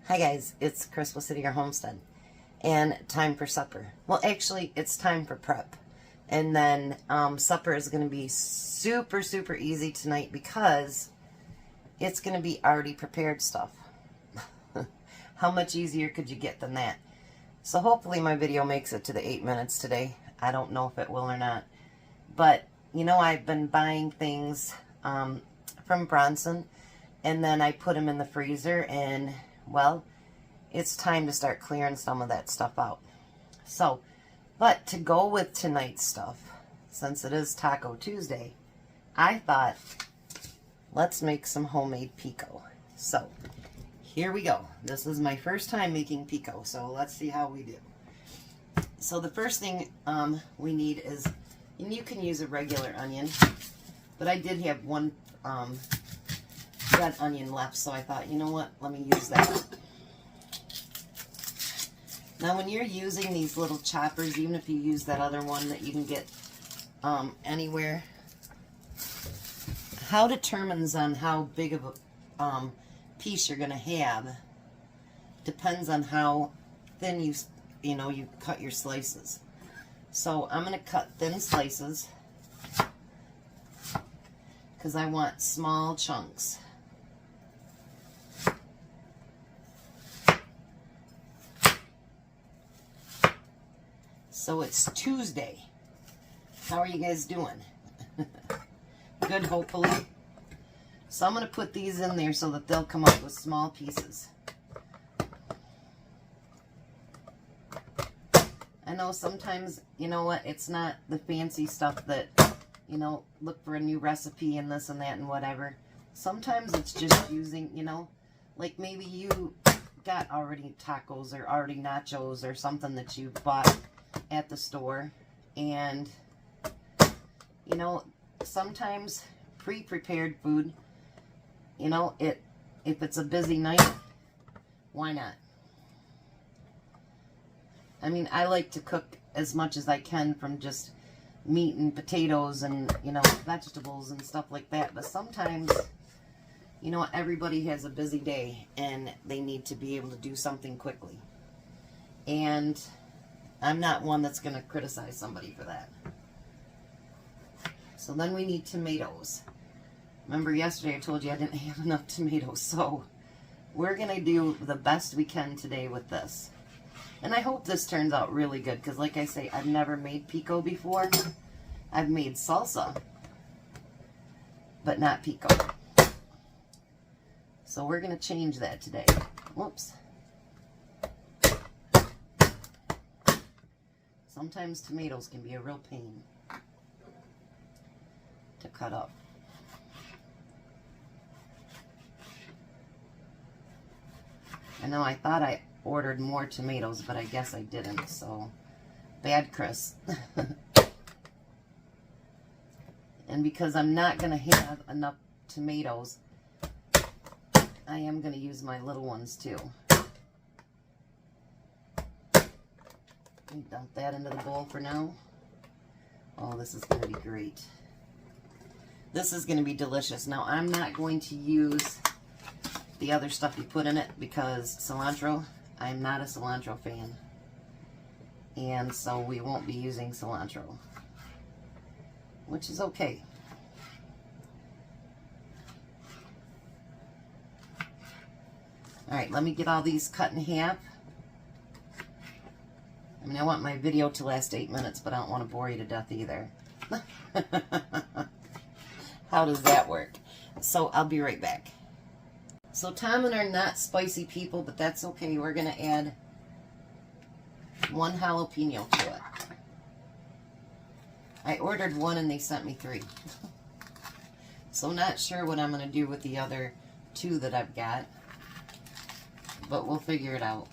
Hi guys, it's Chris with City Your Homestead, and time for supper. Well, actually, it's time for prep, and then supper is going to be super easy tonight because it's going to be already prepared stuff. How much easier could you get than that? So hopefully my video makes it to the 8 minutes today. I don't know if it will or not, but you know, I've been buying things from Bronson, and then I put them in the freezer, and well, it's time to start clearing some of that stuff out. So, but to go with tonight's stuff, since it is Taco Tuesday, I thought, let's make some homemade pico. So, here we go. This is my first time making pico, so let's see how we do. So the first thing we need is, and you can use a regular onion, but I did have one red onion left, so I thought, you know what, let me use that. Now when you're using these little choppers, even if you use that other one that you can get anywhere, how determines on how big of a piece you're going to have depends on how thin you cut your slices. So I'm going to cut thin slices because I want small chunks. So it's Tuesday. How are you guys doing? Good, hopefully. So I'm going to put these in there so that they'll come up with small pieces. I know sometimes, you know what, it's not the fancy stuff that, you know, look for a new recipe and this and that and whatever. Sometimes it's just using, you know, like maybe you got already tacos or already nachos or something that you bought at the store, and you know, sometimes pre-prepared food, you know, if it's a busy night, why not? I mean, I like to cook as much as I can from just meat and potatoes and, you know, vegetables and stuff like that, but sometimes, you know, everybody has a busy day and they need to be able to do something quickly, and I'm not one that's going to criticize somebody for that. So then we need tomatoes. Remember yesterday I told you I didn't have enough tomatoes, so we're going to do the best we can today with this. And I hope this turns out really good, because like I say, I've never made pico before. I've made salsa, but not pico. So we're going to change that today. Whoops. Sometimes tomatoes can be a real pain to cut up. I know I thought I ordered more tomatoes, but I guess I didn't, so bad Chris. And because I'm not going to have enough tomatoes, I am going to use my little ones too. Dump that into the bowl for now. Oh, this is going to be great. This is going to be delicious. Now, I'm not going to use the other stuff you put in it because cilantro, I'm not a cilantro fan. And so we won't be using cilantro, which is okay. Alright, let me get all these cut in half. I mean, I want my video to last 8 minutes, but I don't want to bore you to death either. How does that work? So I'll be right back. So Tom and I are not spicy people, but that's okay. We're going to add 1 jalapeno to it. I ordered 1 and they sent me 3. So not sure what I'm going to do with the other 2 that I've got, but we'll figure it out.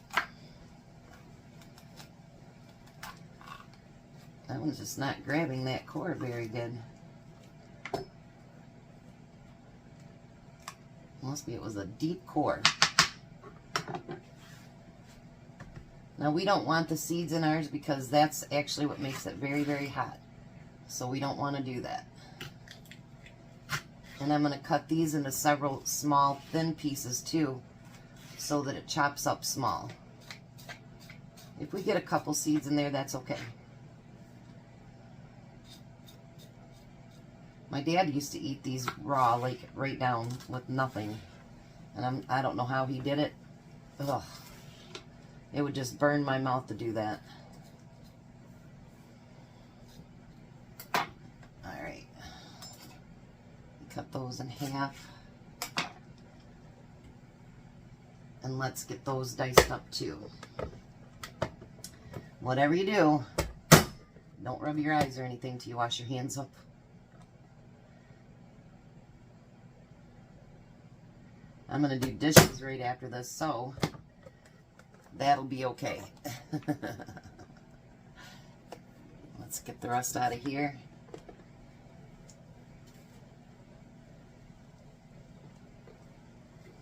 That one's just not grabbing that core very good. Must be it was a deep core. Now we don't want the seeds in ours because that's actually what makes it very hot. So we don't want to do that. And I'm going to cut these into several small thin pieces too, so that it chops up small. If we get a couple seeds in there, that's okay. My dad used to eat these raw, like right down with nothing. And I don't know how he did it. Ugh. It would just burn my mouth to do that. Alright. Cut those in half. And let's get those diced up too. Whatever you do, don't rub your eyes or anything till you wash your hands up. I'm going to do dishes right after this, so that'll be okay. Let's get the rest out of here.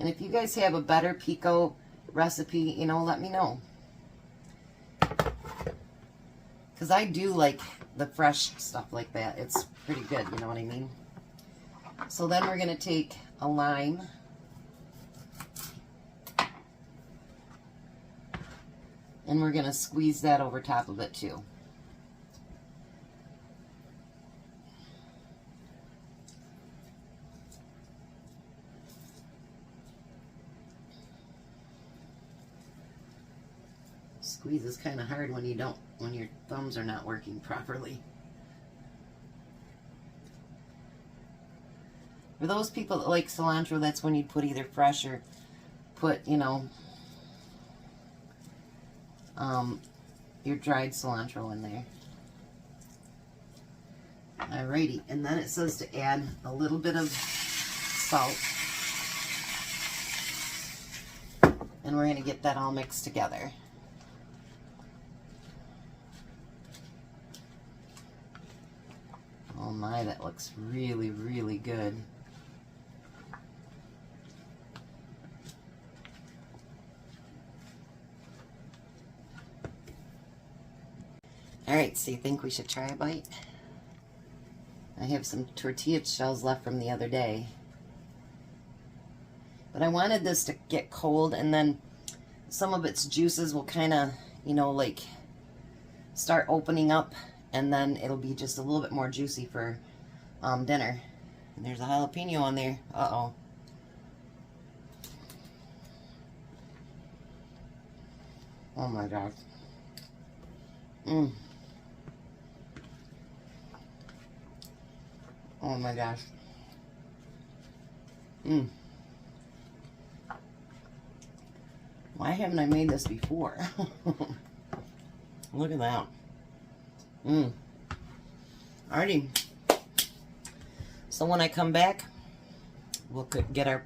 And if you guys have a better Pico recipe, you know, let me know. Because I do like the fresh stuff like that. It's pretty good, you know what I mean? So then we're going to take a lime. And we're going to squeeze that over top of it too. Squeeze is kind of hard when your thumbs are not working properly. For those people that like cilantro, that's when you'd put either fresh or put, you know, your dried cilantro in there. Alrighty, and then it says to add a little bit of salt. And we're going to get that all mixed together. Oh my, that looks really, really good. Alright, so you think we should try a bite? I have some tortilla shells left from the other day. But I wanted this to get cold, and then some of its juices will kind of, you know, like start opening up, and then it'll be just a little bit more juicy for dinner. And there's a jalapeno on there. Uh-oh. Oh my gosh. Oh my gosh. Why haven't I made this before? Look at that. Alrighty. So when I come back, we'll get our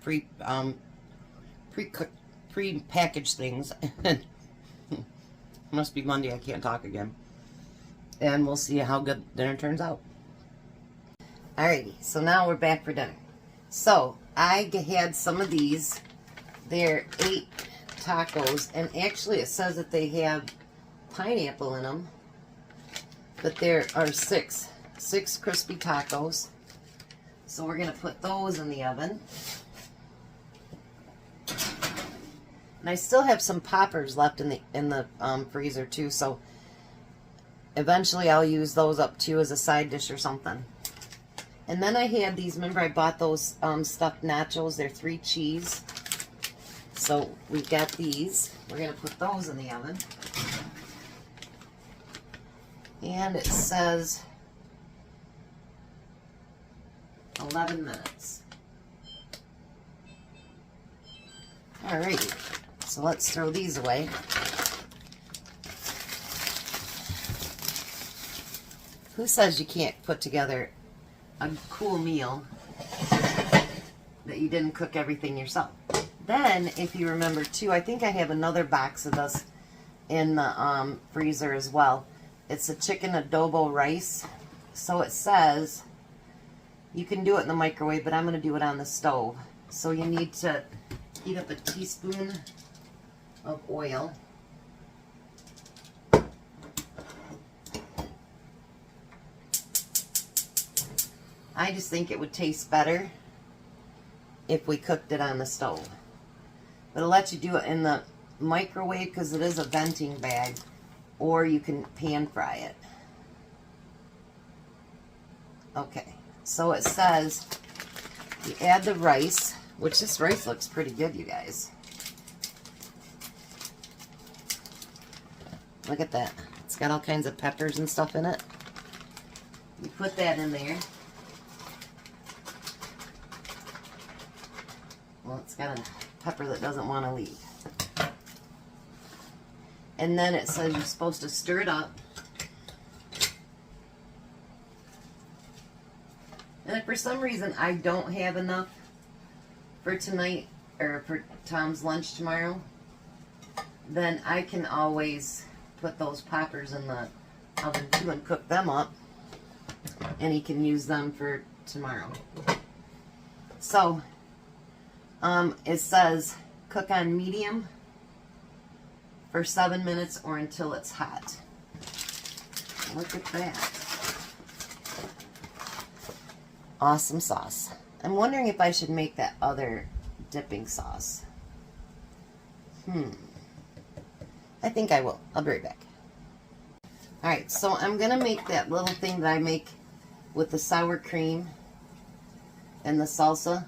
pre-packaged things. Must be Monday, I can't talk again. And we'll see how good dinner turns out. Alrighty, so now we're back for dinner. So, I had some of these. They're 8 tacos, and actually it says that they have pineapple in them. But there are 6 crispy tacos. So we're going to put those in the oven. And I still have some poppers left in the freezer too, so eventually I'll use those up too as a side dish or something. And then I had these, remember I bought those stuffed nachos, they're 3 cheese. So we've got these. We're going to put those in the oven. And it says 11 minutes. Alright, so let's throw these away. Who says you can't put together a cool meal that you didn't cook everything yourself? Then, if you remember too, I think I have another box of this in the freezer as well. It's a chicken adobo rice. So it says you can do it in the microwave, but I'm going to do it on the stove. So you need to heat up a teaspoon of oil. I just think it would taste better if we cooked it on the stove. But it'll let you do it in the microwave because it is a venting bag, or you can pan fry it. Okay, so it says you add the rice, which this rice looks pretty good, you guys. Look at that. It's got all kinds of peppers and stuff in it. You put that in there. Well, it's got a pepper that doesn't want to leave. And then it says you're supposed to stir it up. And if for some reason I don't have enough for tonight or for Tom's lunch tomorrow, then I can always put those poppers in the oven too and cook them up, and he can use them for tomorrow. So it says cook on medium for 7 minutes or until it's hot. Look at that. Awesome sauce. I'm wondering if I should make that other dipping sauce. I think I will. I'll be right back. Alright, so I'm going to make that little thing that I make with the sour cream and the salsa.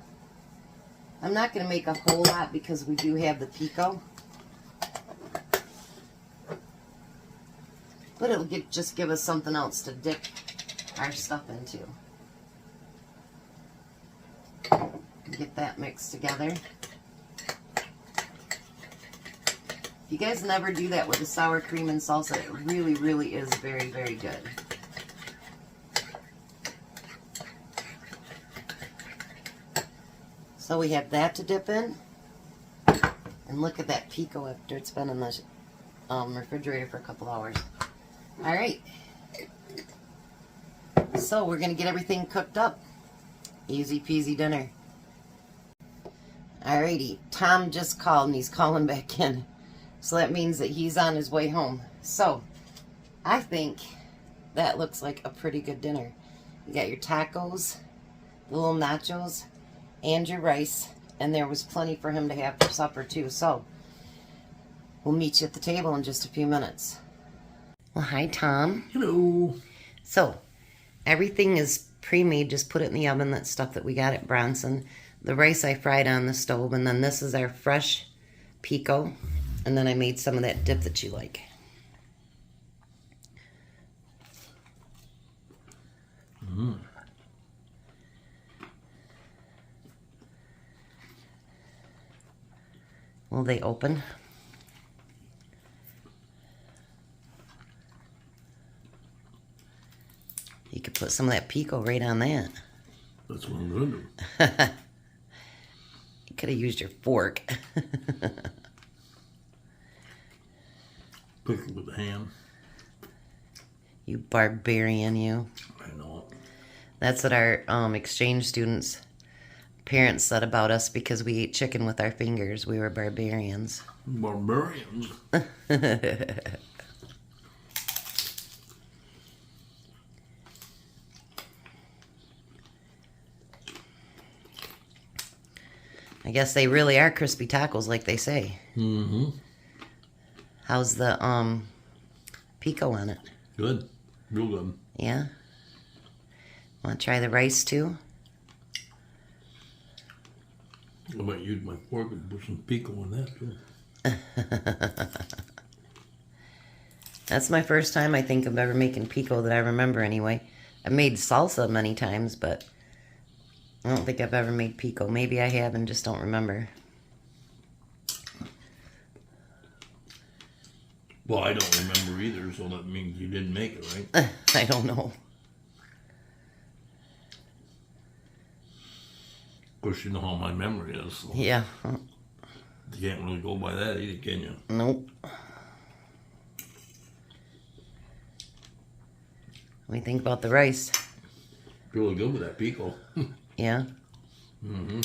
I'm not going to make a whole lot because we do have the Pico. But it'll just give us something else to dip our stuff into. Get that mixed together. If you guys never do that with the sour cream and salsa, it really, really is very, very good. So we have that to dip in. And look at that Pico after it's been in the refrigerator for a couple hours. Alright. So we're going to get everything cooked up. Easy peasy dinner. Alrighty. Tom just called and he's calling back in. So that means that he's on his way home. So I think that looks like a pretty good dinner. You got your tacos, the little nachos, and your rice. And there was plenty for him to have for supper too. So we'll meet you at the table in just a few minutes. Well, hi, Tom. Hello. So everything is pre-made. Just put it in the oven. That stuff that we got at Bronson. The rice I fried on the stove. And then this is our fresh Pico. And then I made some of that dip that you like. Will they open? You could put some of that Pico right on that. That's what I'm going to do. You could have used your fork. Pick it with the hand. You barbarian, you. I know. That's what our exchange students' parents said about us because we ate chicken with our fingers. We were barbarians. Barbarians. I guess they really are crispy tacos like they say. Mm-hmm. How's the Pico on it? Good. Real good. Yeah? Want to try the rice too? I might use my fork and put some Pico in that too. That's my first time I think of ever making Pico that I remember anyway. I've made salsa many times, but I don't think I've ever made Pico. Maybe I have and just don't remember. Well, I don't remember either, so that means you didn't make it, right? I don't know. Of course, you know how my memory is. So Yeah. you can't really go by that either, can you? Nope. What do you think about the rice? Really good with that Pico. Yeah? Mm-hmm.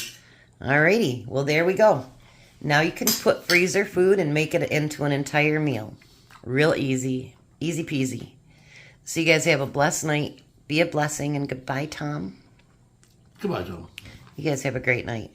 Alrighty. Well, there we go. Now you can put freezer food and make it into an entire meal. Real easy. Easy peasy. So you guys have a blessed night. Be a blessing, and goodbye, Tom. Goodbye, Tom. You guys have a great night.